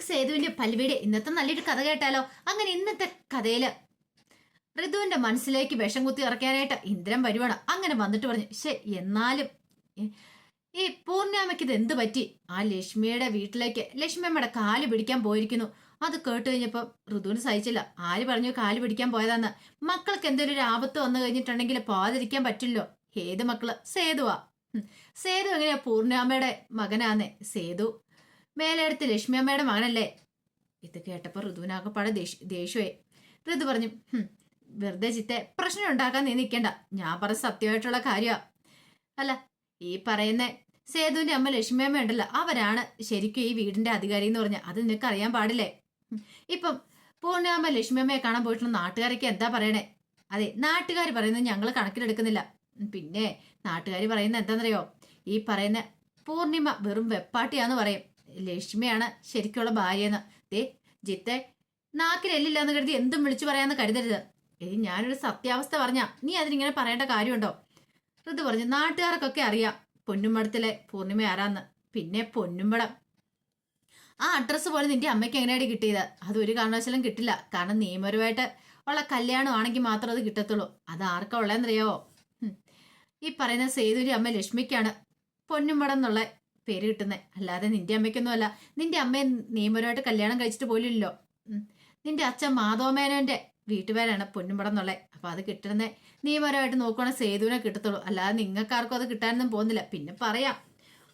സേതുവിന്റെ പല്ലവിയുടെ ഇന്നത്തെ നല്ലൊരു കഥ കേട്ടാലോ? അങ്ങനെ ഇന്നത്തെ കഥയില് ഋതുവിന്റെ മനസ്സിലേക്ക് വിഷം കുത്തി ഇറക്കാനായിട്ട് ഇന്ദ്രൻ വരുവാണ്. അങ്ങനെ വന്നിട്ട് പറഞ്ഞു, എന്നാലും ഈ പൂർണ്ണിമയ്ക്ക് ഇത് എന്ത് പറ്റി? ആ ലക്ഷ്മിയുടെ വീട്ടിലേക്ക് ലക്ഷ്മിയമ്മയുടെ കാല് പിടിക്കാൻ പോയിരിക്കുന്നു. അത് കേട്ട് കഴിഞ്ഞപ്പോ ഋതുവിന് സഹിച്ചില്ല. ആര് പറഞ്ഞു കാല് പിടിക്കാൻ പോയതാന്ന്? മക്കൾക്ക് എന്തെങ്കിലും ഒരു ആപത്ത് വന്നു കഴിഞ്ഞിട്ടുണ്ടെങ്കിൽ പോകാതിരിക്കാൻ പറ്റില്ലോ. ഏത് മക്കള്? സേതുവാ. സേതു എങ്ങനെയാ പൂർണ്ണിമയുടെ മകനാന്നേ? സേതു മേലെടുത്ത് ലക്ഷ്മി അമ്മയുടെ മകനല്ലേ? ഇത് കേട്ടപ്പോ ഋതുവിനാകപ്പാടെ ദേഷ്യമായി. ഋതു പറഞ്ഞു, വെറുതെ ചിത്തെ പ്രശ്നം ഉണ്ടാക്കാൻ നീ നിൽക്കണ്ട. ഞാൻ പറഞ്ഞ സത്യമായിട്ടുള്ള കാര്യമാ. അല്ല, ഈ പറയുന്ന സേതുവിന്റെ അമ്മ ലക്ഷ്മി അമ്മ ഉണ്ടല്ലോ, അവരാണ് ശരിക്കും ഈ വീടിന്റെ അധികാരി എന്ന് പറഞ്ഞ അത് നിനക്ക് അറിയാൻ പാടില്ലേ? ഇപ്പം പൂർണ്ണിമ ലക്ഷ്മി അമ്മയെ കാണാൻ പോയിട്ടുള്ള നാട്ടുകാരൊക്കെ എന്താ പറയണേ? അതെ, നാട്ടുകാർ പറയുന്നത് ഞങ്ങൾ കണക്കിലെടുക്കുന്നില്ല. പിന്നെ നാട്ടുകാർ പറയുന്നത് എന്താണെന്നറിയോ? ഈ പറയുന്ന പൂർണിമ വെറും വെപ്പാട്ടിയാന്ന് പറയും. ലക്ഷ്മിയാണ് ശരിക്കുള്ള ഭാര്യയെന്ന്. ദേ ജിത്തെ, നാക്കിലെല്ലില്ലാന്ന് കരുതി എന്തും വിളിച്ചു പറയാന്ന് കരുതരുത്. ഞാനൊരു സത്യാവസ്ഥ പറഞ്ഞാ നീ അതിനിങ്ങനെ പറയേണ്ട കാര്യമുണ്ടോ? ഋതു പറഞ്ഞു, നാട്ടുകാർക്കൊക്കെ അറിയാം പൊന്നുമ്പടത്തിലെ പൂർണിമ ആരാന്ന്. പിന്നെ പൊന്നുമ്പടം ആ അഡ്രസ്സ് പോലെ നിന്റെ അമ്മയ്ക്ക് എങ്ങനെയാണ് കിട്ടിയത്? അത് ഒരു കാരണവശാലും കിട്ടില്ല. കാരണം നിയമപരമായിട്ട് ഉള്ള കല്യാണമാണെങ്കിൽ മാത്രം അത് കിട്ടത്തുള്ളൂ. അത് ആർക്കാ ഉള്ളതെന്നറിയാവോ? ഈ പറയുന്ന സേതുവിന്റെ അമ്മ ലക്ഷ്മിക്കാണ് പൊന്നുമ്പടം എന്നുള്ള പേര് കിട്ടുന്നത്. അല്ലാതെ നിന്റെ അമ്മയ്ക്കൊന്നും അല്ല. നിന്റെ അമ്മയെ നിയമപരമായിട്ട് കല്യാണം കഴിച്ചിട്ട് പോലില്ലല്ലോ. നിന്റെ അച്ഛൻ മാധവമേനോന്റെ വീട്ടുപേരാണ് പൊന്നുമ്പടം എന്നുള്ളത്. അപ്പൊ അത് കിട്ടുന്ന നിയമപരമായിട്ട് നോക്കുവാണെങ്കിൽ സേതുവിനെ കിട്ടത്തുള്ളൂ. അല്ലാതെ നിങ്ങൾക്കാർക്കും അത് കിട്ടാനൊന്നും പോകുന്നില്ല. പിന്നെ പറയാം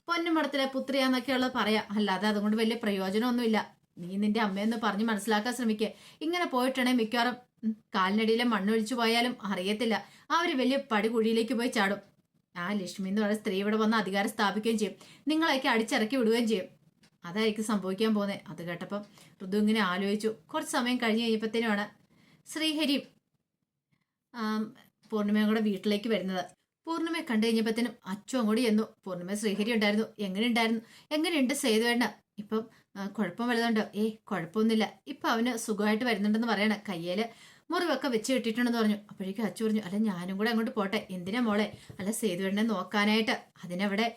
പൊന്നുമ്പടത്തിലെ പുത്രിയാന്നൊക്കെയുള്ളത് പറയാം. അല്ലാതെ അതുകൊണ്ട് വലിയ പ്രയോജനമൊന്നുമില്ല. നീ നിന്റെ അമ്മയൊന്ന് പറഞ്ഞ് മനസ്സിലാക്കാൻ ശ്രമിക്കുക. ഇങ്ങനെ പോയിട്ടുണ്ടെങ്കിൽ മിക്കവാറും കാലിനടിയിലെ മണ്ണൊഴിച്ചു പോയാലും അറിയത്തില്ല. അവര് വലിയ പടികുഴിയിലേക്ക് പോയി ചാടും. ആ ലക്ഷ്മി എന്ന് പറയുന്ന സ്ത്രീ ഇവിടെ വന്ന് അധികാരം സ്ഥാപിക്കുകയും ചെയ്യും. നിങ്ങളെയൊക്കെ അടിച്ചിറക്കി വിടുകയും ചെയ്യും. അതായിരിക്കും സംഭവിക്കാൻ പോകുന്നത്. അത് കേട്ടപ്പം ഋതു ഇങ്ങനെ ആലോചിച്ചു. കുറച്ച് സമയം കഴിഞ്ഞ് കഴിഞ്ഞപ്പോഴത്തേനുമാണ് ശ്രീഹരിയും പൂർണ്ണിമയും കൂടെ വീട്ടിലേക്ക് വരുന്നത്. പൂർണ്ണിമയെ കണ്ടു കഴിഞ്ഞപ്പോഴത്തേനും അച്ചു അങ്ങോട്ട് ചെന്നു. പൂർണ്ണിമ ശ്രീഹരി ഉണ്ടായിരുന്നു. എങ്ങനെയുണ്ട് സേതുവേണ്ണ? ഇപ്പം കുഴപ്പം വലുതുണ്ടോ? കുഴപ്പമൊന്നുമില്ല. ഇപ്പൊ അവന് സുഖമായിട്ട് വരുന്നുണ്ടെന്ന് പറയണ. കയ്യേല് മുറിവൊക്കെ വെച്ച് കിട്ടിയിട്ടുണ്ടെന്ന് പറഞ്ഞു. അപ്പോഴേക്കും അച്ചു പറഞ്ഞു, അല്ല ഞാനും കൂടെ അങ്ങോട്ട് പോട്ടെ. എന്തിനാ മോളെ? അല്ല സേതുവേണ്ണനെ നോക്കാനായിട്ട്. അതിനവിടെ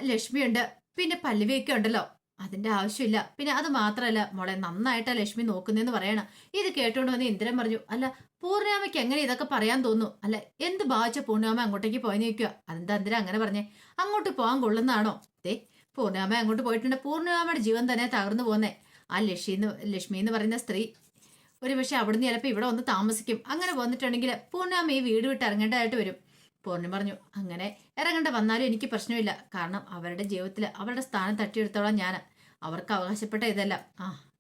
ലക്ഷ്മിയുണ്ട്, പിന്നെ പല്ലവിയൊക്കെ ഉണ്ടല്ലോ. അതിന്റെ ആവശ്യമില്ല. പിന്നെ അത് മാത്രമല്ല മോളെ, നന്നായിട്ടാ ലക്ഷ്മി നോക്കുന്നതെന്ന് പറയണം. ഇത് കേട്ടോണ്ട് വന്ന് ഇന്ദ്രൻ പറഞ്ഞു, അല്ല പൂർണ്ണിമയ്ക്ക് എങ്ങനെ ഇതൊക്കെ പറയാൻ തോന്നുന്നു? അല്ല എന്ത് ഭാവിച്ച പൂർണ്ണിമ അങ്ങോട്ടേക്ക് പോയി നിൽക്കുക? അതെന്താ എന്തിനാ അങ്ങനെ പറഞ്ഞേ? അങ്ങോട്ട് പോകാൻ കൊള്ളുന്നതാണോ? പൂർണ്ണിമ അങ്ങോട്ട് പോയിട്ടുണ്ട്. പൂർണ്ണിമയുടെ ജീവൻ തന്നെ തകർന്നു പോന്നേ. ആ ലക്ഷ്മി എന്ന് പറയുന്ന സ്ത്രീ ഒരു പക്ഷെ അവിടുന്ന് ചിലപ്പോൾ ഇവിടെ ഒന്ന് താമസിക്കും. അങ്ങനെ വന്നിട്ടുണ്ടെങ്കിൽ പൂർണ്ണിമ ഈ വീട് വിട്ട് ഇറങ്ങേണ്ടതായിട്ട് വരും. പൂർണ്ണി പറഞ്ഞു, അങ്ങനെ ഇറങ്ങേണ്ട വന്നാലും എനിക്ക് പ്രശ്നമില്ല. കാരണം അവരുടെ ജീവിതത്തിൽ അവരുടെ സ്ഥാനം തട്ടിയെടുത്തോളാം ഞാൻ. അവർക്ക് അവകാശപ്പെട്ട ഇതല്ല.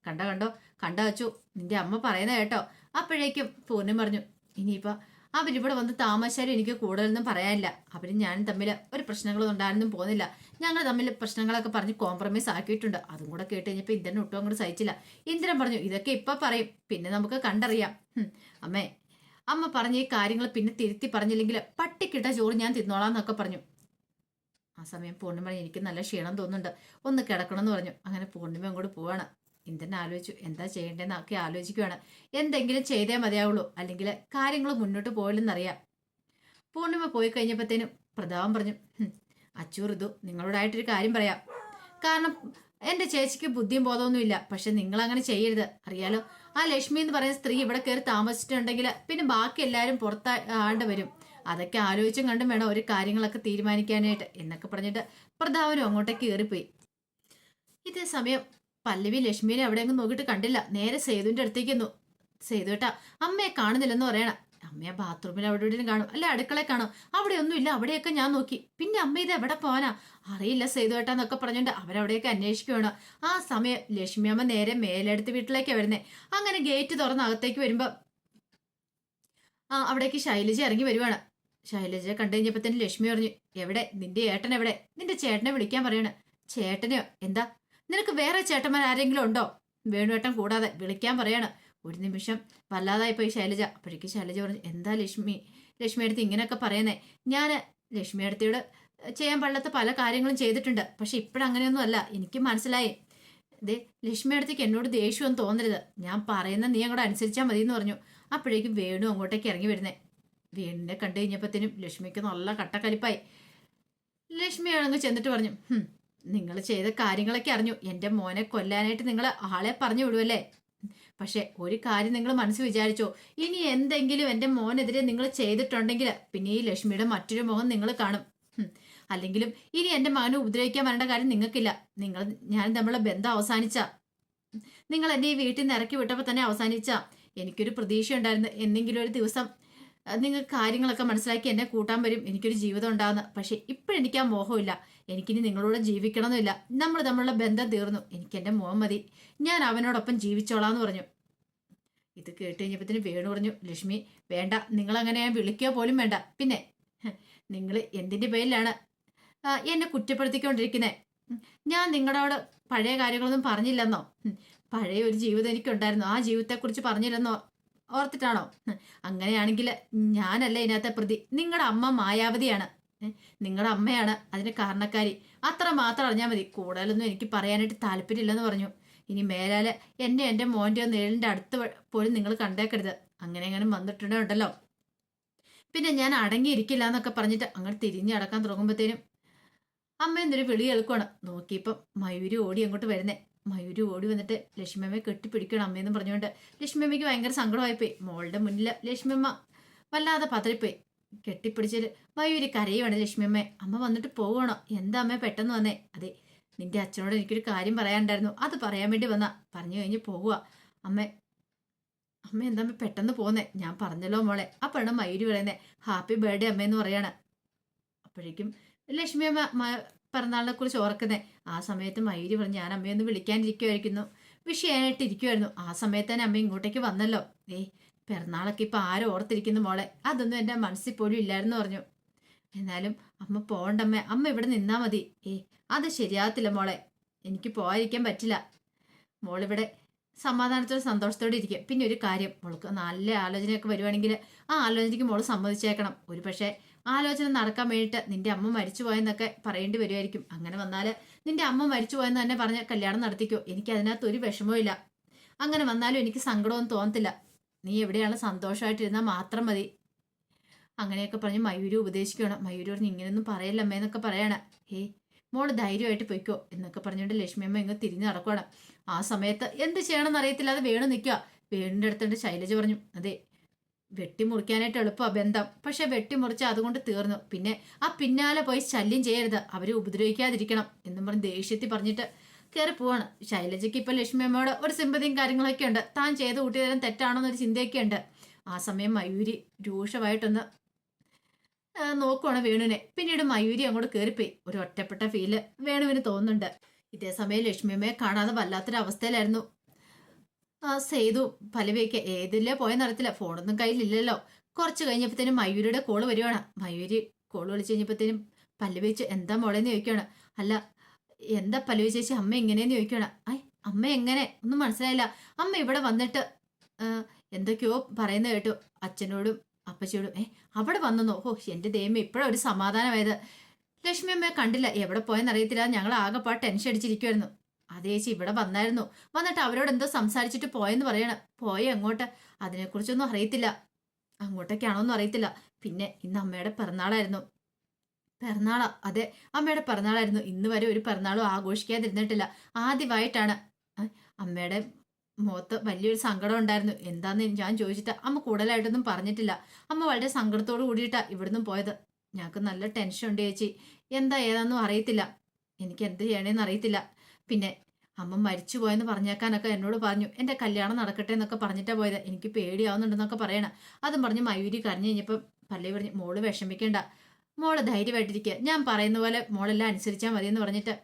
കണ്ടോ വെച്ചു നിന്റെ അമ്മ പറയുന്ന കേട്ടോ? അപ്പോഴേക്കും പൂർണ്ണി പറഞ്ഞു, ഇനിയിപ്പോ അവരിവിടെ വന്ന് താമസിച്ചാലും എനിക്ക് കൂടുതലൊന്നും പറയാനില്ല. അവരും ഞാനും തമ്മിൽ ഒരു പ്രശ്നങ്ങളൊന്നും ഉണ്ടാകാനൊന്നും പോകുന്നില്ല. ഞങ്ങൾ തമ്മിൽ പ്രശ്നങ്ങളൊക്കെ പറഞ്ഞ് കോംപ്രമൈസ് ആക്കിയിട്ടുണ്ട്. അതും കൂടെ കേട്ട് കഴിഞ്ഞപ്പോൾ ഇന്ദ്രൻ ഒട്ടും അങ്ങോട്ട് സഹിച്ചില്ല. ഇന്ദ്രൻ പറഞ്ഞു, ഇതൊക്കെ ഇപ്പൊ പറയും, പിന്നെ നമുക്ക് കണ്ടറിയാം. അമ്മ പറഞ്ഞ ഈ കാര്യങ്ങൾ പിന്നെ തിരുത്തി പറഞ്ഞില്ലെങ്കിൽ പട്ടിക്കിട്ട ചോറ് ഞാൻ തിന്നോളാം എന്നൊക്കെ പറഞ്ഞു. ആ സമയം പൂർണ്ണിമ എനിക്ക് നല്ല ക്ഷീണം തോന്നുന്നുണ്ട്, ഒന്ന് കിടക്കണമെന്ന് പറഞ്ഞു. അങ്ങനെ പൂർണ്ണിമ അങ്ങോട്ട് പോവാണ്. ഇന്ദ്രൻ ആലോചിച്ചു എന്താ ചെയ്യേണ്ടതെന്നൊക്കെ ആലോചിക്കുകയാണ്. എന്തെങ്കിലും ചെയ്തേ മതിയാവുള്ളൂ, അല്ലെങ്കിൽ കാര്യങ്ങൾ മുന്നോട്ട് പോയില്ലെന്നറിയാം. പൂർണ്ണിമ പോയി കഴിഞ്ഞപ്പോഴത്തേനും പ്രതാപം പറഞ്ഞു, അച്ചു ഋതു നിങ്ങളോടായിട്ടൊരു കാര്യം പറയാം. കാരണം എന്റെ ചേച്ചിക്ക് ബുദ്ധിയും ബോധമൊന്നുമില്ല. പക്ഷെ നിങ്ങൾ അങ്ങനെ ചെയ്യരുത്. അറിയാലോ, ആ ലക്ഷ്മി എന്ന് പറയുന്ന സ്ത്രീ ഇവിടെ കയറി താമസിച്ചിട്ടുണ്ടെങ്കിൽ പിന്നെ ബാക്കി എല്ലാവരും പുറത്താണ്ട് വരും. അതൊക്കെ ആലോചിച്ചും കണ്ടും വേണം ഒരു കാര്യങ്ങളൊക്കെ തീരുമാനിക്കാനായിട്ട് എന്നൊക്കെ പറഞ്ഞിട്ട് പ്രതാപനും അങ്ങോട്ടേക്ക് കയറിപ്പോയി. ഇതേ സമയം പല്ലവി ലക്ഷ്മിനെ എവിടെയെങ്കിലും നോക്കിയിട്ട് കണ്ടില്ല. നേരെ സേതുവിന്റെ അടുത്തേക്ക് വന്നു. സേതുവേട്ടാ അമ്മയെ കാണുന്നില്ലെന്ന് പറയണം. അമ്മയെ ബാത്റൂമിൽ അവിടെ ഇവിടെ കാണും, അല്ലെ അടുക്കളയിൽ കാണും. അവിടെ ഒന്നുമില്ല. അവിടെയൊക്കെ ഞാൻ നോക്കി. പിന്നെ അമ്മ ഇത് എവിടെ പോവാനാ? അറിയില്ല സേതുവേട്ടാന്നൊക്കെ പറഞ്ഞിട്ട് അവരവിടെയൊക്കെ അന്വേഷിക്കുകയാണ്. ആ സമയം ലക്ഷ്മി അമ്മ നേരെ മേലെടുത്ത് വീട്ടിലേക്കാണ് വരുന്നേ. അങ്ങനെ ഗേറ്റ് തുറന്ന് അകത്തേക്ക് വരുമ്പോ അവിടേക്ക് ശൈലജ ഇറങ്ങി വരുവാണ്. ശൈലജ കണ്ടു കഴിഞ്ഞപ്പോ തന്നെ ലക്ഷ്മി പറഞ്ഞു, എവിടെ നിന്റെ ഏട്ടൻ? എവിടെ? നിന്റെ ചേട്ടനെ വിളിക്കാൻ പറയണ. ചേട്ടനെയോ? എന്താ നിനക്ക് വേറെ ചേട്ടന്മാർ ആരെങ്കിലും ഉണ്ടോ? വേണുവേട്ടൻ കൂടാതെ വിളിക്കാൻ പറയാണ്. ഒരു നിമിഷം വല്ലാതായിപ്പോയി ശൈലജ. അപ്പോഴേക്കും ശൈലജ പറഞ്ഞു, എന്താ ലക്ഷ്മി അടുത്ത് ഇങ്ങനെയൊക്കെ പറയുന്നേ? ഞാൻ ലക്ഷ്മി അടുത്തോട് ചെയ്യാൻ പാടില്ലാത്ത പല കാര്യങ്ങളും ചെയ്തിട്ടുണ്ട്. പക്ഷെ ഇപ്പോഴങ്ങനെയൊന്നും അല്ല, എനിക്ക് മനസ്സിലായി. ലക്ഷ്മി അടുത്തേക്ക് എന്നോട് ദേഷ്യമൊന്നും തോന്നരുത്. ഞാൻ പറയുന്ന നീ അങ്ങോട്ട് അനുസരിച്ചാൽ മതി എന്ന് പറഞ്ഞു. അപ്പോഴേക്കും വേണു അങ്ങോട്ടേക്ക് ഇറങ്ങി വരുന്നേ. വേണുവിനെ കണ്ടു കഴിഞ്ഞപ്പോഴത്തേനും ലക്ഷ്മിക്ക് നല്ല കട്ടക്കലിപ്പായി. ലക്ഷ്മി ആണെങ്കിൽ ചെന്നിട്ട് പറഞ്ഞു, നിങ്ങൾ ചെയ്ത കാര്യങ്ങളൊക്കെ അറിഞ്ഞു. എൻ്റെ മോനെ കൊല്ലാനായിട്ട് നിങ്ങൾ ആളെ പറഞ്ഞു വിടുവല്ലേ? പക്ഷെ ഒരു കാര്യം നിങ്ങൾ മനസ്സ് വിചാരിച്ചോ, ഇനി എന്തെങ്കിലും എൻ്റെ മോനെതിരെ നിങ്ങൾ ചെയ്തിട്ടുണ്ടെങ്കിൽ പിന്നെ ഈ ലക്ഷ്മിയുടെ മറ്റൊരു മുഖം നിങ്ങൾ കാണും. അല്ലെങ്കിലും ഇനി എൻ്റെ മകനെ ഉപദ്രവിക്കാൻ വരേണ്ട കാര്യം നിങ്ങൾക്കില്ല. ഞാൻ തമ്മിലുള്ള ബന്ധം അവസാനിച്ച, നിങ്ങൾ എന്നെ ഈ വീട്ടിൽ നിന്ന് ഇറക്കി വിട്ടപ്പോൾ തന്നെ അവസാനിച്ച. എനിക്കൊരു പ്രതീക്ഷ ഉണ്ടായിരുന്നു, എന്തെങ്കിലും ഒരു ദിവസം നിങ്ങൾ കാര്യങ്ങളൊക്കെ മനസ്സിലാക്കി എന്നെ കൂട്ടാൻ വരും, എനിക്കൊരു ജീവിതം ഉണ്ടാകുന്ന. പക്ഷെ ഇപ്പോഴെനിക്ക് ആ മോഹമില്ല. എനിക്കിനി നിങ്ങളോട് ജീവിക്കണമെന്നില്ല. നമ്മൾ തമ്മിലുള്ള ബന്ധം തീർന്നു. എനിക്ക് എൻ്റെ മോൻ മതി. ഞാൻ അവനോടൊപ്പം ജീവിച്ചോളാന്ന് പറഞ്ഞു. ഇത് കേട്ട് കഴിഞ്ഞപ്പത്തിന് വേണു പറഞ്ഞു, ലക്ഷ്മി വേണ്ട, നിങ്ങളങ്ങനെ ഞാൻ വിളിക്കുക പോലും വേണ്ട. പിന്നെ നിങ്ങൾ എന്തിൻ്റെ പേരിലാണ് എന്നെ കുറ്റപ്പെടുത്തിക്കൊണ്ടിരിക്കുന്നത്? ഞാൻ നിങ്ങളോട് പഴയ കാര്യങ്ങളൊന്നും പറഞ്ഞില്ലെന്നോ? പഴയ ഒരു ജീവിതം എനിക്കുണ്ടായിരുന്നു, ആ ജീവിതത്തെക്കുറിച്ച് പറഞ്ഞില്ലെന്നോ ഓർത്തിട്ടാണോ? അങ്ങനെയാണെങ്കിൽ ഞാനല്ല ഇതിനകത്തെ പ്രതി. നിങ്ങളുടെ അമ്മ മായാവതിയാണ്. നിങ്ങളുടെ അമ്മയാണ് അതിന് കാരണക്കാരി. അത്ര മാത്രം അറിഞ്ഞാൽ മതി. കൂടുതലൊന്നും എനിക്ക് പറയാനായിട്ട് താല്പര്യമില്ലെന്ന് പറഞ്ഞു. ഇനി മേലാല് എൻ്റെ മോൻ്റെയോ നേരിൻ്റെ അടുത്ത് പോലും നിങ്ങൾ കണ്ടേക്കരുത്. അങ്ങനെ വന്നിട്ടുണ്ടല്ലോ പിന്നെ ഞാൻ അടങ്ങിയിരിക്കില്ല എന്നൊക്കെ പറഞ്ഞിട്ട് അങ്ങനെ തിരിഞ്ഞ് അടക്കാൻ തുടങ്ങുമ്പോഴത്തേനും അമ്മ എന്തൊരു വിളി കേൾക്കുവാണ്. നോക്കിയപ്പം മയൂരി ഓടി അങ്ങോട്ട് വരുന്നേ. മയൂരി ഓടി വന്നിട്ട് ലക്ഷ്മിയമ്മയെ കെട്ടിപ്പിടിക്കണം അമ്മയെന്ന് പറഞ്ഞുകൊണ്ട് ലക്ഷ്മിയമ്മയ്ക്ക് ഭയങ്കര സങ്കടമായിപ്പോയി. മോളുടെ മുന്നിൽ ലക്ഷ്മിയമ്മ വല്ലാതെ പതറിപ്പോയി. കെട്ടിപ്പിടിച്ചിട്ട് മയൂരി കരയുവാണ്. ലക്ഷ്മിയമ്മ അമ്മ വന്നിട്ട് പോവുകയാണോ? എന്താ അമ്മ പെട്ടെന്ന് വന്നേ? അതെ, നിന്റെ അച്ഛനോട് എനിക്കൊരു കാര്യം പറയാനുണ്ടായിരുന്നു, അത് പറയാൻ വേണ്ടി വന്നാ. പറഞ്ഞു കഴിഞ്ഞ് പോകുക. അമ്മ എന്താ പെട്ടെന്ന് പോന്നേ? ഞാൻ പറഞ്ഞല്ലോ മോളെ. അപ്പോഴാണ് മയൂരി പറയുന്നത് ഹാപ്പി ബർത്ത്ഡേ അമ്മയെന്ന് പറയാണ്. അപ്പോഴേക്കും ലക്ഷ്മി അമ്മ പിറന്നാളിനെ കുറിച്ച് ഓർക്കുന്നേ. ആ സമയത്ത് മയൂരി പറഞ്ഞു ഞാൻ അമ്മയൊന്ന് വിളിക്കാനിരിക്കുമായിരിക്കുന്നു, വിഷയമായിട്ട് ഇരിക്കുമായിരുന്നു. ആ സമയത്ത് തന്നെ അമ്മ ഇങ്ങോട്ടേക്ക് വന്നല്ലോ. പിറന്നാളൊക്കെ ഇപ്പൊ ആരും ഓർത്തിരിക്കുന്നു മോളെ, അതൊന്നും എൻ്റെ മനസ്സിൽ പോലും ഇല്ലായിരുന്നു പറഞ്ഞു. എന്നാലും അമ്മ പോണ്ടമ്മേ, അമ്മ ഇവിടെ നിന്നാ മതി. അത് ശരിയാകത്തില്ല മോളെ, എനിക്ക് പോകാതിരിക്കാൻ പറ്റില്ല. മോളിവിടെ സമാധാനത്തോടെ സന്തോഷത്തോടെ ഇരിക്കുക. പിന്നെ ഒരു കാര്യം, മോൾക്ക് നല്ല ആലോചനയൊക്കെ വരുവാണെങ്കിൽ ആ ആലോചനയ്ക്ക് മോള് സമ്മതിച്ചേക്കണം. ഒരു പക്ഷേ ആലോചന നടക്കാൻ വേണ്ടിയിട്ട് നിന്റെ അമ്മ മരിച്ചു പോയെന്നൊക്കെ പറയേണ്ടി വരുമായിരിക്കും. അങ്ങനെ വന്നാൽ നിന്റെ അമ്മ മരിച്ചു പോയെന്ന് തന്നെ പറഞ്ഞ് കല്യാണം നടത്തിക്കോ, എനിക്ക് അതിനകത്ത് ഒരു വിഷമവും ഇല്ല. അങ്ങനെ വന്നാലും എനിക്ക് സങ്കടമൊന്നും തോന്നത്തില്ല. നീ എവിടെയാണ് സന്തോഷമായിട്ടിരുന്നാൽ മാത്രം മതി. അങ്ങനെയൊക്കെ പറഞ്ഞ് മയൂരി ഉപദേശിക്കണം. മയൂരി പറഞ്ഞ് ഇങ്ങനെയൊന്നും പറയല്ല അമ്മ എന്നൊക്കെ പറയാണ്. മോള് ധൈര്യമായിട്ട് പൊയ്ക്കോ എന്നൊക്കെ പറഞ്ഞുകൊണ്ട് ലക്ഷ്മിയമ്മ ഇങ്ങ് തിരിഞ്ഞു നടക്കുവാണ്. ആ സമയത്ത് എന്ത് ചെയ്യണമെന്ന് അറിയത്തില്ല, അത് വേണു നിൽക്കുക. വേണിൻ്റെ അടുത്തുണ്ട് ശൈലജ പറഞ്ഞു, അതെ വെട്ടിമുറിക്കാനായിട്ട് എളുപ്പമാണ് ബന്ധം, പക്ഷെ വെട്ടിമുറിച്ച അതുകൊണ്ട് തീർന്നു. പിന്നെ ആ പിന്നാലെ പോയി ശല്യം ചെയ്യരുത്, അവരെ ഉപദ്രവിക്കാതിരിക്കണം എന്നും പറഞ്ഞ് ദേഷ്യത്തിൽ പറഞ്ഞിട്ട് കയറി പോവാണ്. ശൈലജയ്ക്ക് ഇപ്പൊ ലക്ഷ്മിയമ്മയോട് ഒരു സിമ്പതിയും കാര്യങ്ങളൊക്കെ ഉണ്ട്. താൻ ചെയ്ത് കൂട്ടിയതരം തെറ്റാണോന്നൊരു ചിന്തയൊക്കെ ഉണ്ട്. ആ സമയം മയൂരി രൂക്ഷമായിട്ടൊന്ന് നോക്കുവാണ് വേണുവിനെ. പിന്നീട് മയൂരി അങ്ങോട്ട് കയറിപ്പോയി. ഒരു ഒറ്റപ്പെട്ട ഫീല് വേണുവിന് തോന്നുന്നുണ്ട്. ഇതേ സമയം ലക്ഷ്മിയമ്മയെ കാണാതെ വല്ലാത്തൊരവസ്ഥയിലായിരുന്നു സേതു. പലവയൊക്കെ ഏതില്ലേ പോയെന്നറിയത്തില്ല, ഫോണൊന്നും കയ്യിലില്ലല്ലോ. കുറച്ച് കഴിഞ്ഞപ്പോഴത്തേനും മയൂരിയുടെ കോള് വരുവാണ്. മയൂരി കോള് വിളിച്ച് കഴിഞ്ഞപ്പോഴത്തേനും പല്ലവി ചേച്ചി എന്താ മോളേന്ന് ചോദിക്കുകയാണ്. അല്ല എന്താ പല്ലവി ചേച്ചി അമ്മ എങ്ങനെയെന്ന് ചോദിക്കുകയാണ്. അമ്മ എങ്ങനെ ഒന്നും മനസ്സിലായില്ല. അമ്മ ഇവിടെ വന്നിട്ട് എന്തൊക്കെയോ പറയുന്നത് കേട്ടു അച്ഛനോടും അപ്പച്ചിയോടും. അവിടെ വന്നെന്നോ? എന്റെ ദൈവമേ, ഇപ്പോഴാ ഒരു സമാധാനമായത്. ലക്ഷ്മി അമ്മയെ കണ്ടില്ല, എവിടെ പോയെന്നറിയത്തില്ല, ഞങ്ങൾ ആകെപ്പാ ടെൻഷൻ അടിച്ചിരിക്കുമായിരുന്നു. അതേ ചേച്ചി ഇവിടെ വന്നായിരുന്നു, വന്നിട്ട് അവരോട് എന്തോ സംസാരിച്ചിട്ട് പോയെന്ന് പറയണം. പോയ അങ്ങോട്ട് അതിനെക്കുറിച്ചൊന്നും അറിയത്തില്ല, അങ്ങോട്ടൊക്കെയാണോന്നും അറിയത്തില്ല. പിന്നെ ഇന്ന് അമ്മയുടെ പിറന്നാളായിരുന്നു. പിറന്നാളാ? അതെ, അമ്മയുടെ പിറന്നാളായിരുന്നു. ഇന്ന് വരെ ഒരു പിറന്നാളും ആഘോഷിക്കാതിരുന്നിട്ടില്ല. ആദ്യമായിട്ടാണ്. അമ്മയുടെ മുഖത്ത് വലിയൊരു സങ്കടം ഉണ്ടായിരുന്നു. എന്താന്ന് ഞാൻ ചോദിച്ചിട്ട് അമ്മ കൂടുതലായിട്ടൊന്നും പറഞ്ഞിട്ടില്ല. അമ്മ വളരെ സങ്കടത്തോട് കൂടിയിട്ടാ ഇവിടുന്ന് പോയത്. ഞങ്ങൾക്ക് നല്ല ടെൻഷൻ ഉണ്ട് ചേച്ചി, എന്താ ഏതാന്നും അറിയത്തില്ല, എനിക്ക് എന്ത് ചെയ്യണേന്ന് അറിയത്തില്ല. പിന്നെ അമ്മ മരിച്ചു പോയെന്ന് പറഞ്ഞേക്കാനൊക്കെ എന്നോട് പറഞ്ഞു. എൻ്റെ കല്യാണം നടക്കട്ടെ എന്നൊക്കെ പറഞ്ഞിട്ടാ പോയത്, എനിക്ക് പേടിയാവുന്നുണ്ടെന്നൊക്കെ പറയണം. അതും പറഞ്ഞ് മയൂരി കരഞ്ഞു കഴിഞ്ഞപ്പോൾ പല്ലവി പറഞ്ഞു, മോള് വിഷമിക്കേണ്ട, മോള് ധൈര്യമായിട്ടിരിക്കുക, ഞാൻ പറയുന്ന പോലെ മോളെല്ലാം അനുസരിച്ചാൽ മതിയെന്ന് പറഞ്ഞിട്ട്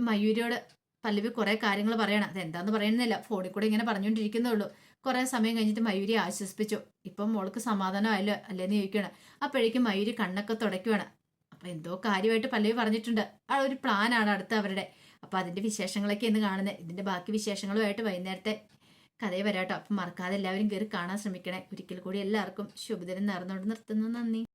മയൂരിയോട് പല്ലവി കുറെ കാര്യങ്ങൾ പറയണം. അതെന്താന്ന് പറയുന്നില്ല, ഫോണിൽ കൂടെ ഇങ്ങനെ പറഞ്ഞുകൊണ്ടിരിക്കുന്നേ ഉള്ളൂ. കുറെ സമയം കഴിഞ്ഞിട്ട് മയൂരി ആശ്വസിപ്പിച്ചു. ഇപ്പം മോൾക്ക് സമാധാനമായല്ലോ അല്ലേന്ന് ചോദിക്കുകയാണ്. അപ്പോഴേക്കും മയൂരി കണ്ണൊക്കെ തുടയ്ക്കുവാണ്. അപ്പൊ എന്തോ കാര്യമായിട്ട് പല്ലവി പറഞ്ഞിട്ടുണ്ട്, ആ ഒരു പ്ലാനാണ് അടുത്ത അവരുടെ. അപ്പൊ അതിന്റെ വിശേഷങ്ങളൊക്കെ ഇന്ന് കാണുന്നത്. ഇതിന്റെ ബാക്കി വിശേഷങ്ങളുമായിട്ട് വൈകുന്നേരത്തെ കഥയെ വരാട്ടോ. അപ്പം മറക്കാതെ എല്ലാവരും കയറി കാണാൻ ശ്രമിക്കണേ. ഒരിക്കൽ കൂടി എല്ലാവർക്കും ശുഭദിനം നേർന്നുകൊണ്ട് നിർത്തുന്നു. നന്ദി.